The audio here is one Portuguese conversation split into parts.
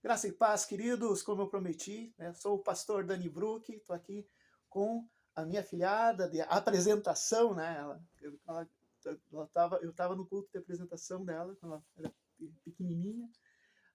Graça e paz, queridos, como eu prometi, né? Sou o pastor Dani Brook, estou aqui com a minha filhada de apresentação, né? Eu estava no culto de apresentação dela, quando ela era pequenininha,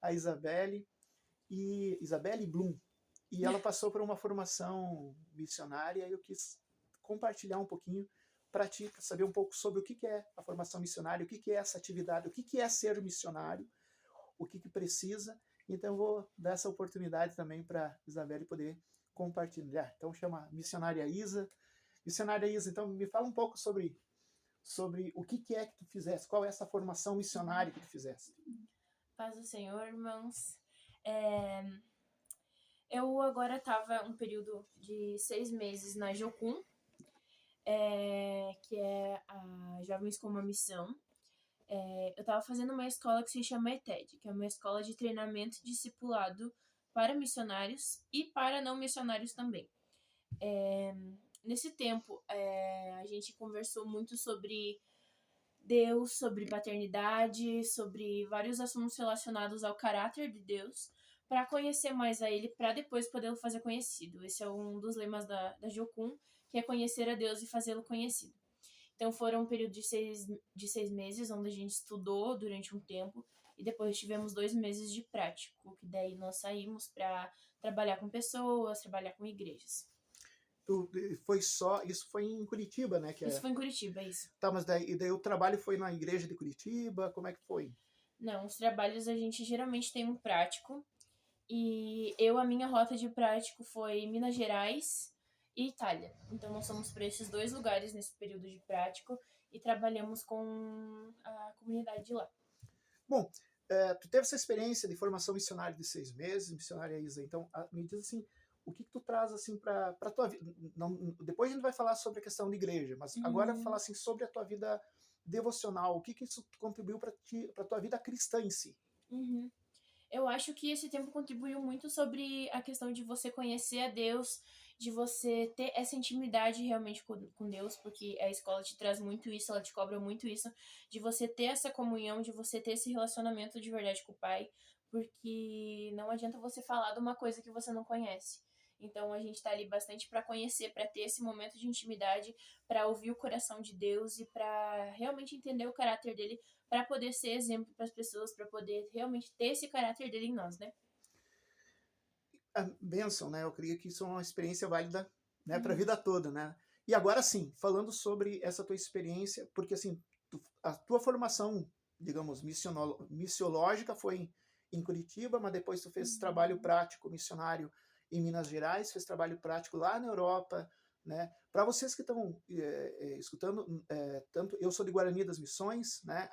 a Isabelle Bloom. E ela passou por uma formação missionária e eu quis compartilhar um pouquinho para ti, para saber um pouco sobre o que é a formação missionária, o que é essa atividade, o que é ser missionário, o que precisa. Então eu vou dar essa oportunidade também para Isabelle poder compartilhar. Então chama Missionária Isa. Missionária Isa, então me fala um pouco sobre o que é que tu fizeste, qual é essa formação missionária que tu fizeste. Paz do Senhor, irmãos. Eu agora estava um período de 6 meses na Jocum, que é a Jovens com uma Missão. Eu estava fazendo uma escola que se chama ETED, que é uma escola de treinamento e discipulado para missionários e para não missionários também. Nesse tempo, a gente conversou muito sobre Deus, sobre paternidade, sobre vários assuntos relacionados ao caráter de Deus, para conhecer mais a Ele, para depois poder o fazer conhecido. Esse é um dos lemas da Jocum, que é conhecer a Deus e fazê-lo conhecido. Então foram um período de seis meses, onde a gente estudou durante um tempo, e depois tivemos 2 meses de prático, que daí nós saímos para trabalhar com pessoas, trabalhar com igrejas. Isso foi em Curitiba, né? Isso foi em Curitiba, isso. Tá, mas daí o trabalho foi na igreja de Curitiba, como é que foi? Não, os trabalhos a gente geralmente tem um prático, e a minha rota de prático foi Minas Gerais e Itália. Então nós fomos para esses 2 lugares nesse período de prático e trabalhamos com a comunidade de lá. Bom, tu teve essa experiência de formação missionária de 6 meses, missionária Isa, então me diz assim, o que tu traz assim para tua vida? Depois a gente vai falar sobre a questão de igreja, mas agora falar assim sobre a tua vida devocional, o que isso contribuiu para tua vida cristã em si? Eu acho que esse tempo contribuiu muito sobre a questão de você conhecer a Deus, de você ter essa intimidade realmente com Deus, porque a escola te traz muito isso, ela te cobra muito isso, de você ter essa comunhão, de você ter esse relacionamento de verdade com o Pai, porque não adianta você falar de uma coisa que você não conhece. Então a gente tá ali bastante para conhecer, para ter esse momento de intimidade, para ouvir o coração de Deus e para realmente entender o caráter dele, para poder ser exemplo para as pessoas, para poder realmente ter esse caráter dele em nós, né? A bênção, né? Eu creio que isso é uma experiência válida, né, para a vida toda, né? E agora sim, falando sobre essa tua experiência, porque assim, a tua formação, digamos, missiológica foi em Curitiba, mas depois tu fez trabalho prático missionário em Minas Gerais, fez trabalho prático lá na Europa, né? Para vocês que estão escutando, tanto eu sou de Guarani das Missões, né?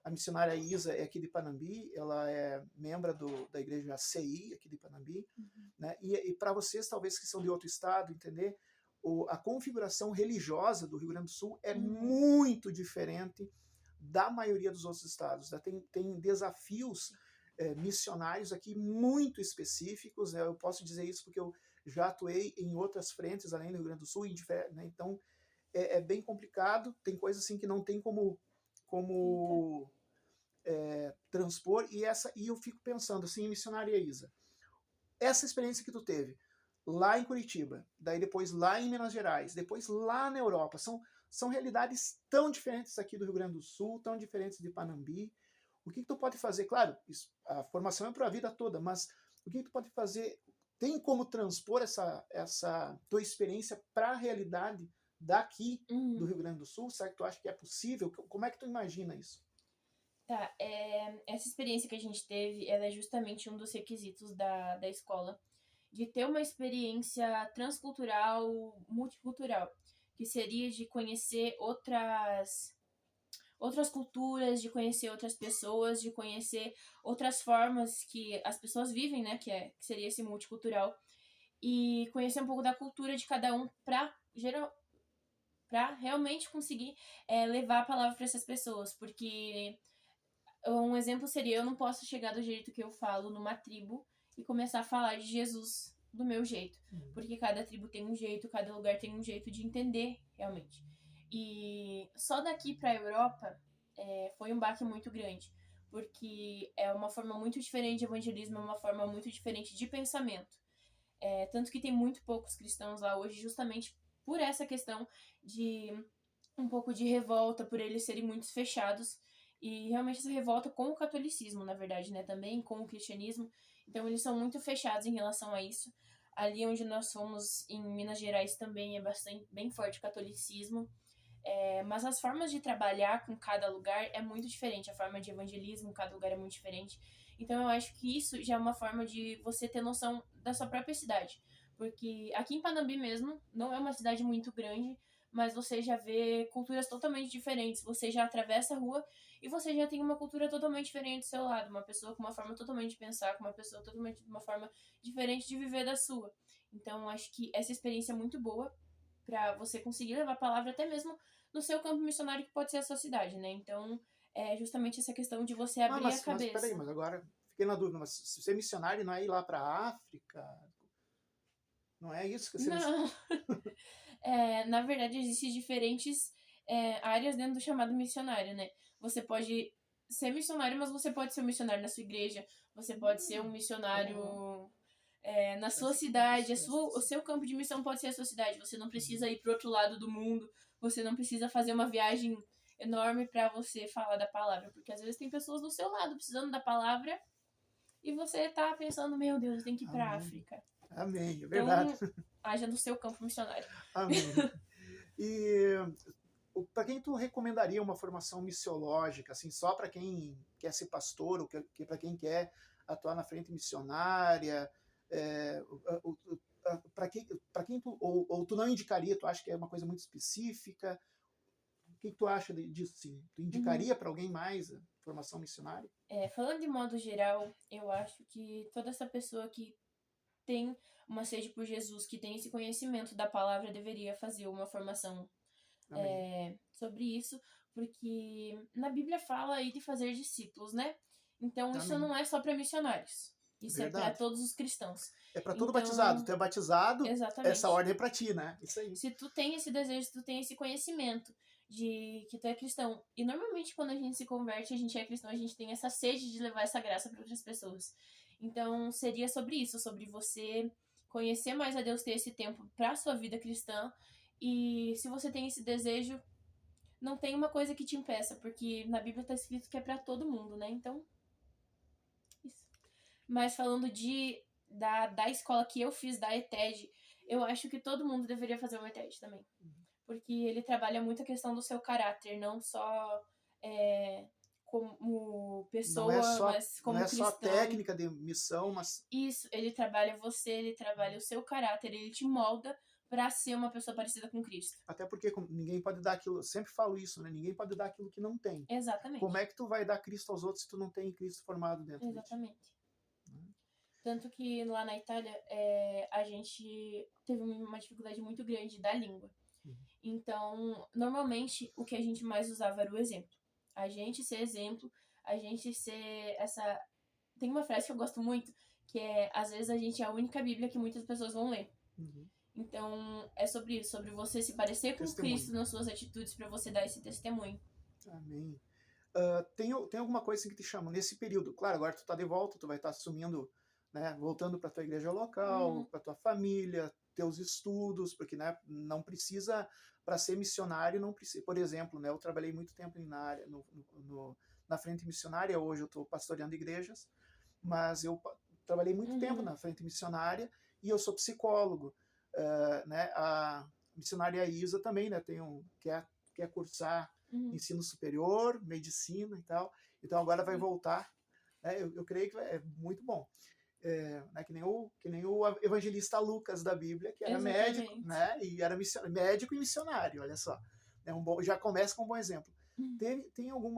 A missionária Isa é aqui de Panambi, ela é membro da igreja CI aqui de Panambi, né? E para vocês, talvez que são de outro estado, entender, a configuração religiosa do Rio Grande do Sul é muito diferente da maioria dos outros estados. Né? Tem desafios missionários aqui muito específicos. Né? Eu posso dizer isso porque eu já atuei em outras frentes além do Rio Grande do Sul, né? Então é bem complicado. Tem coisas assim que não tem como transpor, e eu fico pensando assim, missionária Isa, essa experiência que tu teve lá em Curitiba, daí depois lá em Minas Gerais, depois lá na Europa, são realidades tão diferentes aqui do Rio Grande do Sul, tão diferentes de Panambi. O que tu pode fazer? Claro, a formação é para a vida toda, mas o que tu pode fazer? Tem como transpor essa tua experiência para a realidade daqui do Rio Grande do Sul? Será que tu acha que é possível? Como é que tu imagina isso? Tá, essa experiência que a gente teve, ela é justamente um dos requisitos da escola, de ter uma experiência transcultural, multicultural, que seria de conhecer outras culturas, de conhecer outras pessoas, de conhecer outras formas que as pessoas vivem, né, que seria esse multicultural, e conhecer um pouco da cultura de cada um para realmente conseguir levar a palavra para essas pessoas, porque um exemplo seria, eu não posso chegar do jeito que eu falo numa tribo e começar a falar de Jesus do meu jeito, porque cada tribo tem um jeito, cada lugar tem um jeito de entender realmente. E só daqui para a Europa foi um baque muito grande, porque é uma forma muito diferente de evangelismo, é uma forma muito diferente de pensamento. Tanto que tem muito poucos cristãos lá hoje, justamente por essa questão de um pouco de revolta, por eles serem muito fechados, e realmente essa revolta com o catolicismo, na verdade, né, também com o cristianismo. Então eles são muito fechados em relação a isso. Ali onde nós fomos, em Minas Gerais, também é bem forte o catolicismo. Mas as formas de trabalhar com cada lugar é muito diferente. A forma de evangelismo, cada lugar é muito diferente. Então eu acho que isso já é uma forma de você ter noção da sua própria cidade. Porque aqui em Panambi mesmo, não é uma cidade muito grande, mas você já vê culturas totalmente diferentes. Você já atravessa a rua e você já tem uma cultura totalmente diferente do seu lado. Uma pessoa com uma forma totalmente de pensar, com uma pessoa totalmente uma forma diferente de viver da sua. Então eu acho que essa experiência é muito boa para você conseguir levar a palavra até mesmo no seu campo missionário, que pode ser a sua cidade, né? Então, é justamente essa questão de você Ah, abrir a mas peraí, cabeça. mas agora fiquei na dúvida, mas ser missionário não é ir lá para a África? Não é isso que você me... Não, na verdade, existem diferentes áreas dentro do chamado missionário, né? Você pode ser missionário, mas você pode ser um missionário na sua igreja, você pode ser um missionário na sua cidade, o seu campo de missão pode ser a sua cidade. Você não precisa ir para outro lado do mundo, você não precisa fazer uma viagem enorme para você falar da palavra, porque às vezes tem pessoas do seu lado precisando da palavra e você tá pensando, meu Deus, eu tenho que ir para Amém. África. Amém, é verdade. Então, haja no seu campo missionário. Amém. E para quem tu recomendaria uma formação missiológica, assim, só para quem quer ser pastor, ou para quem quer atuar na frente missionária, para quem tu, ou tu não indicaria, tu acha que é uma coisa muito específica? O que tu acha disso, sim? Tu Uhum. indicaria para alguém mais a formação missionária? Falando de modo geral, eu acho que toda essa pessoa que tem uma sede por Jesus, que tem esse conhecimento da palavra, deveria fazer uma formação Amém. sobre isso, porque na Bíblia fala aí de fazer discípulos, né? Então isso Amém. não é só para missionários, isso é para Verdade. todos os cristãos. É para todo batizado. Então, Tu é batizado, essa exatamente. ordem é para ti, né? Isso aí. Se tu tem esse desejo, se tu tem esse conhecimento de que tu é cristão, e normalmente quando a gente se converte, a gente é cristão, a gente tem essa sede de levar essa graça para outras pessoas. Então, seria sobre isso, sobre você conhecer mais a Deus, ter esse tempo para sua vida cristã. E se você tem esse desejo, não tem uma coisa que te impeça, porque na Bíblia está escrito que é para todo mundo, né? Então, isso. Mas falando da escola que eu fiz, da ETED, eu acho que todo mundo deveria fazer uma ETED também. Porque ele trabalha muito a questão do seu caráter, não só como pessoa, mas Não como é só cristão. técnica de missão, mas Isso, ele trabalha você, ele trabalha o seu caráter, ele te molda para ser uma pessoa parecida com Cristo. até porque ninguém pode dar aquilo, eu sempre falo isso, né? Ninguém pode dar aquilo que não tem. Como Exatamente. é que tu vai dar Cristo aos outros se tu não tem Cristo formado dentro de ti? Exatamente. Tanto que lá na Itália a gente teve uma dificuldade muito grande da língua. Então, normalmente, o que a gente mais usava era o exemplo. A gente ser exemplo, a gente ser essa... Tem uma frase que eu gosto muito, que é, às vezes a gente é a única Bíblia que muitas pessoas vão ler. Então, é sobre isso, sobre você se parecer com Testemunho. Cristo nas suas atitudes para você dar esse testemunho. Amém. Tem alguma coisa assim que te chama nesse período? Claro, agora tu tá de volta, tu vai estar assumindo, né, voltando para tua igreja local, para tua família, teus estudos, porque, né, não precisa para ser missionário, não precisa. Por exemplo, né, eu trabalhei muito tempo na área na frente missionária, hoje eu estou pastoreando igrejas, mas eu trabalhei muito tempo na frente missionária e eu sou psicólogo, né? A missionária Isa também, né, quer cursar ensino superior, medicina e tal. Então agora vai voltar. Né? Eu creio que é muito bom. Né? Que nem o evangelista Lucas da Bíblia, que era médico, Exatamente. né? E era médico e missionário, olha só. Já começa com um bom exemplo. Tem algum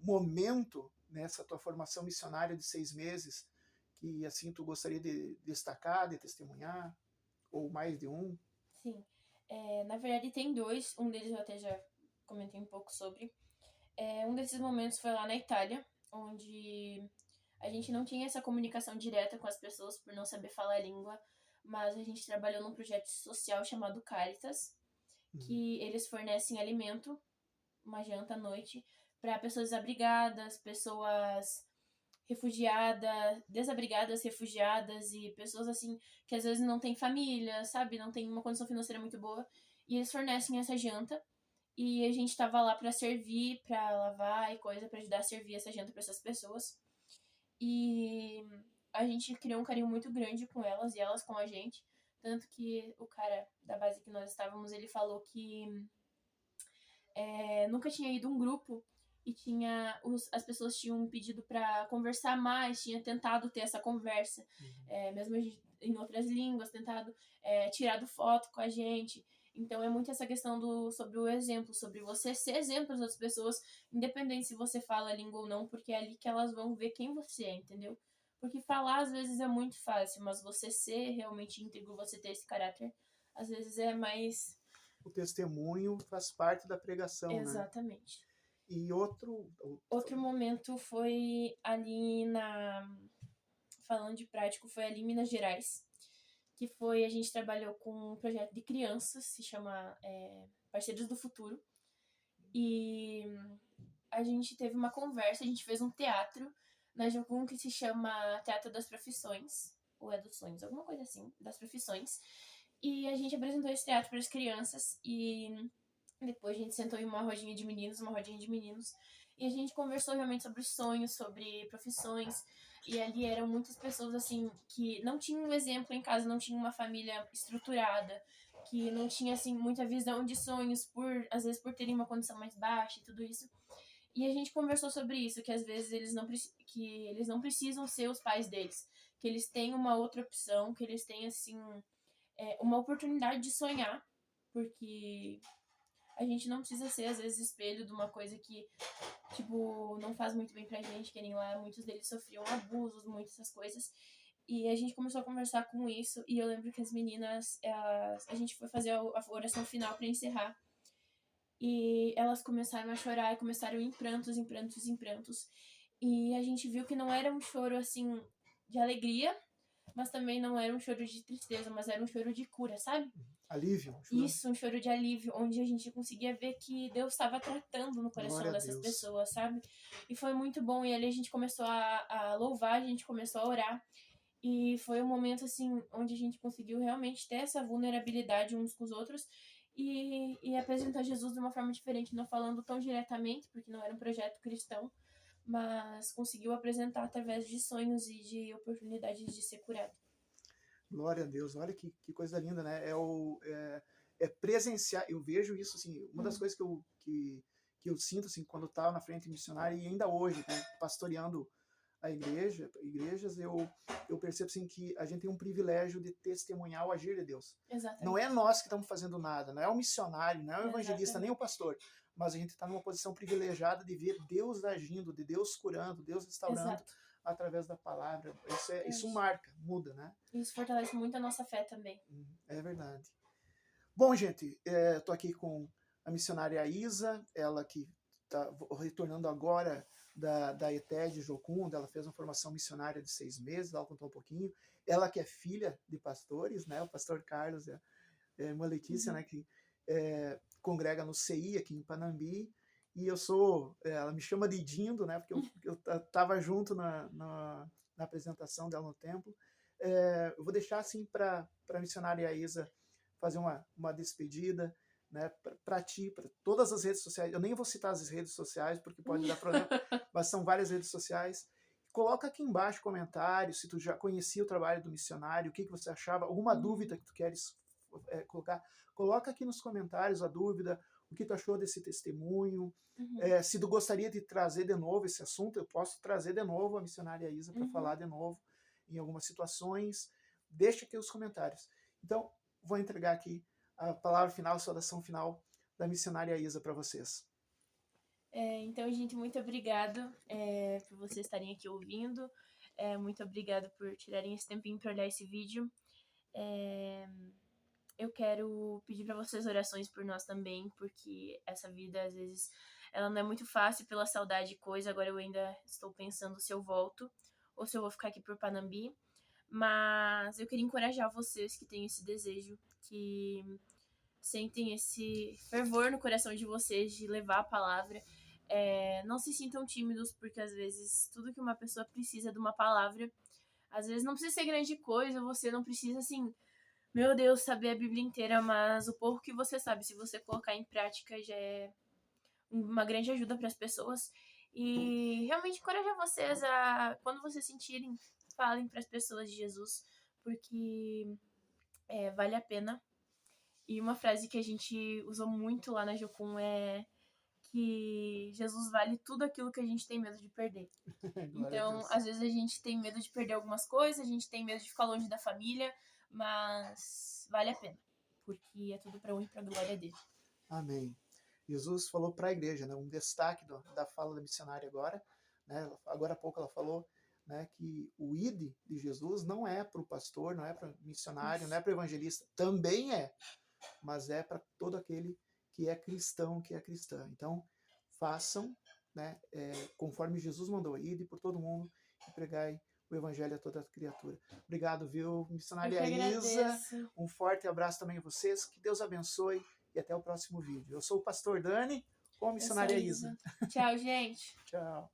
momento nessa tua formação missionária de 6 meses que assim tu gostaria de destacar, de testemunhar? Ou mais de um? Sim. Na verdade, tem dois. Um deles eu até já comentei um pouco sobre. Um desses momentos foi lá na Itália, onde a gente não tinha essa comunicação direta com as pessoas por não saber falar a língua, mas a gente trabalhou num projeto social chamado Caritas, que eles fornecem alimento, uma janta à noite, para pessoas desabrigadas, pessoas refugiadas, desabrigadas, refugiadas e pessoas assim que às vezes não têm família, sabe? Não tem uma condição financeira muito boa. E eles fornecem essa janta. E a gente tava lá pra servir, pra lavar e coisa, pra ajudar a servir essa janta pra essas pessoas. E a gente criou um carinho muito grande com elas e elas com a gente. Tanto que o cara da base que nós estávamos, ele falou que nunca tinha ido um grupo e as pessoas tinham pedido pra conversar mais, tinha tentado ter essa conversa, mesmo em outras línguas, tentado tirado foto com a gente. Então é muito essa questão sobre o exemplo, sobre você ser exemplo para as outras pessoas, independente se você fala a língua ou não, porque é ali que elas vão ver quem você é, entendeu? Porque falar às vezes é muito fácil, mas você ser realmente íntegro, você ter esse caráter, às vezes é mais. O testemunho faz parte da pregação, né? Exatamente. E Outro momento foi ali falando de prático, foi ali em Minas Gerais, que foi, a gente trabalhou com um projeto de crianças, se chama Parceiros do Futuro, e a gente teve uma conversa, a gente fez um teatro na Jocum que se chama Teatro das Profissões, ou é dos Sonhos, alguma coisa assim, das profissões, e a gente apresentou esse teatro para as crianças, e depois a gente sentou em uma rodinha de meninos, e a gente conversou realmente sobre sonhos, sobre profissões, e ali eram muitas pessoas, assim, que não tinham um exemplo em casa, não tinham uma família estruturada, que não tinha, assim, muita visão de sonhos, às vezes por terem uma condição mais baixa e tudo isso. E a gente conversou sobre isso, que às vezes que eles não precisam ser os pais deles, que eles têm uma outra opção, que eles têm, assim, uma oportunidade de sonhar, porque a gente não precisa ser, às vezes, espelho de uma coisa que, tipo, não faz muito bem pra gente, que nem lá, muitos deles sofriam abusos, muitas essas coisas. E a gente começou a conversar com isso, e eu lembro que as meninas, a gente foi fazer a oração final pra encerrar. E elas começaram a chorar e começaram em prantos, em prantos, em prantos. E a gente viu que não era um choro, assim, de alegria, mas também não era um choro de tristeza, mas era um choro de cura, sabe? Alívio. Isso, um choro de alívio, onde a gente conseguia ver que Deus estava tratando no coração dessas pessoas, sabe? E foi muito bom. E ali a gente começou a louvar, a gente começou a orar. E foi um momento, assim, onde a gente conseguiu realmente ter essa vulnerabilidade uns com os outros e apresentar Jesus de uma forma diferente, não falando tão diretamente, porque não era um projeto cristão, mas conseguiu apresentar através de sonhos e de oportunidades de ser curado. Glória a Deus, olha que coisa linda, né? Presenciar, eu vejo isso, assim, uma das coisas que eu sinto, assim, quando eu estava na frente missionária e ainda hoje, né, pastoreando igrejas, eu percebo, assim, que a gente tem um privilégio de testemunhar o agir de Deus. Exatamente. Não é nós que estamos fazendo nada, não é o missionário, não é o evangelista, nem o pastor, mas a gente está numa posição privilegiada de ver Deus agindo, de Deus curando, Deus restaurando. Exato. Através da palavra. Isso marca, muda, né? Isso fortalece muito a nossa fé também. É verdade. Bom, gente, estou aqui com a missionária Isa, ela que está retornando agora da ETED Jocum, onde ela fez uma formação missionária de 6 meses, ela contou um pouquinho. Ela que é filha de pastores, né? O pastor Carlos e a irmã Letícia, né? Que congrega no CI aqui em Panambi. E eu ela me chama de Dindo, né? Porque eu estava junto na apresentação dela no templo. Eu vou deixar assim para a missionária Isa fazer uma despedida, né? Para ti, para todas as redes sociais. Eu nem vou citar as redes sociais porque pode dar problema, mas são várias redes sociais. Coloca aqui embaixo comentários se tu já conhecia o trabalho do missionário, o que você achava, alguma dúvida que tu queres colocar. Coloca aqui nos comentários a dúvida, o que tu achou desse testemunho. Se tu gostaria de trazer de novo esse assunto, eu posso trazer de novo a missionária Isa para falar de novo em algumas situações. Deixa aqui os comentários. Então, vou entregar aqui a palavra final, a saudação final da missionária Isa para vocês. Então, gente, muito obrigado por vocês estarem aqui ouvindo. Muito obrigado por tirarem esse tempinho para olhar esse vídeo. Eu quero pedir para vocês orações por nós também, porque essa vida, às vezes, ela não é muito fácil pela saudade e coisa. Agora eu ainda estou pensando se eu volto ou se eu vou ficar aqui por Panambi. Mas eu queria encorajar vocês que têm esse desejo, que sentem esse fervor no coração de vocês de levar a palavra. Não se sintam tímidos, porque às vezes tudo que uma pessoa precisa é de uma palavra. Às vezes não precisa ser grande coisa, você não precisa, assim, meu Deus, saber a Bíblia inteira, mas o pouco que você sabe, se você colocar em prática, já é uma grande ajuda para as pessoas. E realmente encorajar vocês a, quando vocês sentirem, falem para as pessoas de Jesus, porque vale a pena. E uma frase que a gente usou muito lá na Jocum é que Jesus vale tudo aquilo que a gente tem medo de perder. Glória a Então, Deus. às vezes a gente tem medo de perder algumas coisas, a gente tem medo de ficar longe da família, mas vale a pena, porque é tudo para honra e para glória dele. Amém. Jesus falou para a igreja, né, um destaque da fala da missionária agora, né, agora há pouco ela falou, né, que o ID de Jesus não é para o pastor, não é para o missionário, não é para o evangelista, também é, mas é para todo aquele que é cristão, que é cristã. Então, façam, né, conforme Jesus mandou, ide por todo mundo e pregai o evangelho a toda criatura. Obrigado, viu, Eu missionária que Isa? agradeço. Um forte abraço também a vocês, que Deus abençoe e até o próximo vídeo. Eu sou o pastor Dani, com a Eu sou a missionária Isa. Isa. Tchau, gente. Tchau.